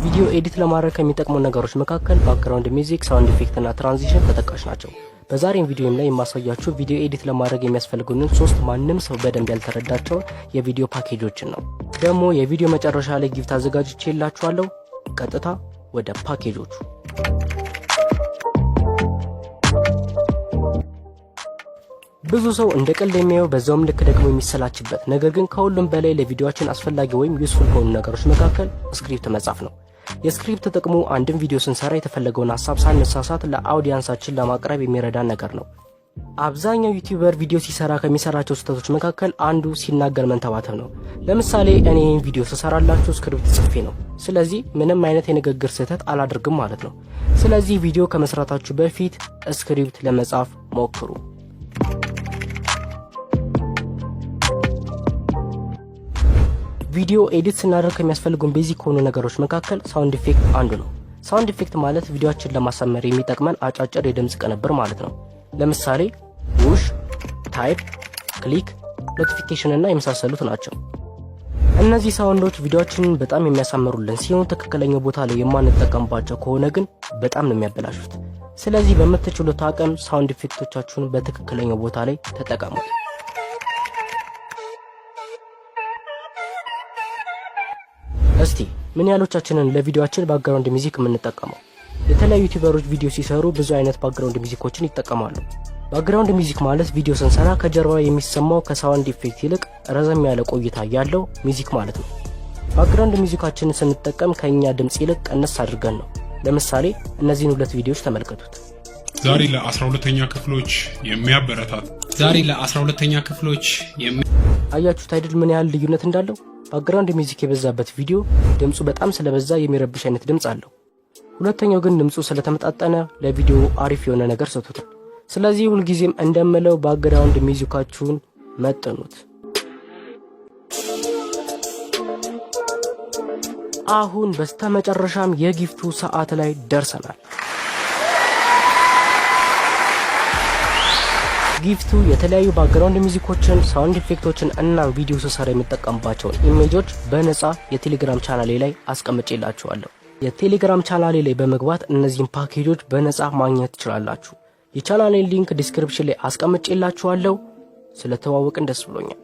ቪዲዮ ኤዲት ለማድረግ ከሚጠቅሙ ነገሮች መካከል ባክግራውንድ ሚውዚክ፣ ሳውንድ ኢፌክት እና ትራንዚሽን ተጠቃሽ ናቸው። በዛሬም ቪዲዮም ላይ የማሳያችሁ ቪዲዮ ኤዲት ለማድረግ የሚያስፈልጉንን 3 ማንም ሰው በደንብ ያልተረዳቸውን የቪዲዮ ፓኬጆችን ነው። ደግሞ የቪዲዮ መጨረሻ ላይ ጊፍት አዘጋጅቼላችኋለሁ። ቀጥታ ወደ ፓኬጆቹ። ብዙ ሰው እንደ ቀልድ የሚያየው በዛውም ልክ ደግሞ የሚሰላችበት ነገር ግን ከሁሉም በላይ ለቪዲዮአችን አስፈላጊ ወይም ዩስፉል ከሆኑ ነገሮች መካከል ስክሪፕት መጻፍ ነው። የስክሪፕት ጥቅሙ አንድን ቪዲዮ ስንሰራ የተፈለገውን ሐሳብ ሳንሳሳት ለአውዲየንሳችን ለማቅረብ የሚረዳን ነገር ነው። አብዛኛው ዩቲዩበር ቪዲዮ ሲሰራ ከሚሰራቸው ስህተቶች መካከል አንዱ ሲናገር መንተባተብ ነው። ለምሳሌ እኔ ይህን ቪዲዮ ስሰራላችሁ ስክሪፕት ጽፌ ነው። ስለዚህ ምንም አይነት የንግግር ስህተት አላደርግም ማለት ነው። ስለዚህ ቪዲዮ ከመስራታችሁ በፊት ስክሪፕት ለመጻፍ ሞክሩ። ቪዲዮ ኤዲት ስናደርግ ከሚያስፈልጉን ቤዚክ ከሆኑ ነገሮች መካከል ሳውንድ ኢፌክት አንዱ ነው። ሳውንድ ኢፌክት ማለት ቪዲዮአችን ለማሳመር የሚጠቅመን አጫጭር የድምጽ ቅንብር ማለት ነው። ለምሳሌ ውሽ፣ ታይፕ፣ ክሊክ፣ ኖቲፊኬሽን እና የመሳሰሉት ናቸው። እነዚህ ሳውንዶች ቪዲዮአችንን በጣም የሚያሳምሩልን ሲሆን ትክክለኛው ቦታ ላይ የማንጠቀምባቸው ከሆነ ግን በጣም ነው የሚያበላሹት። ስለዚህ በምትችሉት አቅም ሳውንድ ኢፌክቶቻችሁን በትክክለኛው ቦታ ላይ ተጠቀሙ። እስቲ ምን ያህሎቻችንን ለቪዲዮአችን ባክግራውንድ ሚውዚክ የምንጠቀመው? የተለያዩ ዩቲዩበሮች ቪዲዮ ሲሰሩ ብዙ አይነት ባክግራውንድ ሚውዚኮችን ይጠቀማሉ። ባክግራውንድ ሚውዚክ ማለት ቪዲዮ ስንሰራ ከጀርባ የሚሰማው ከሳውንድ ኢፌክት ይልቅ ረዘም ያለ ቆይታ ያለው ሚውዚክ ማለት ነው። ባክግራውንድ ሚውዚካችንን ስንጠቀም ከኛ ድምጽ ይልቅ ቀነስ አድርገን ነው። ለምሳሌ እነዚህን ሁለት ቪዲዮዎች ተመልከቱት። ዛሬ ለ12ኛ ክፍሎች የሚያበረታት አያችሁት አይደል ምን ያህል ልዩነት እንዳለው? ባክግራውንድ ሚውዚክ የበዛበት ቪዲዮ ድምጹ በጣም ስለበዛ የሚረብሽ አይነት ድምጽ አለው። ሁለተኛው ግን ድምጹ ስለተመጣጠነ ለቪዲዮ አሪፍ የሆነ ነገር ሰጥቶታል። ስለዚህ ሁልጊዜም እንደምለው ባክግራውንድ ሚውዚካችሁን መጥኑት። አሁን በስተመጨረሻም የጊፍቱ ሰዓት ላይ ደርሰናል። ጊፍቱ የተለያዩ ባክግራውንድ ሚውዚኮችን፣ ሳውንድ ኢፌክቶችን እና ቪዲዮ ስሰራ የምጠቀምባቸውን ኢሜጆች በነፃ የቴሌግራም ቻናሌ ላይ አስቀምጬላችኋለሁ። የቴሌግራም ቻናሌ ላይ በመግባት እነዚህን ፓኬጆች በነፃ ማግኘት ትችላላችሁ። የቻናሌን ሊንክ ዲስክሪፕሽን ላይ አስቀምጬላችኋለሁ። ስለተዋወቅን ደስ ብሎኛል።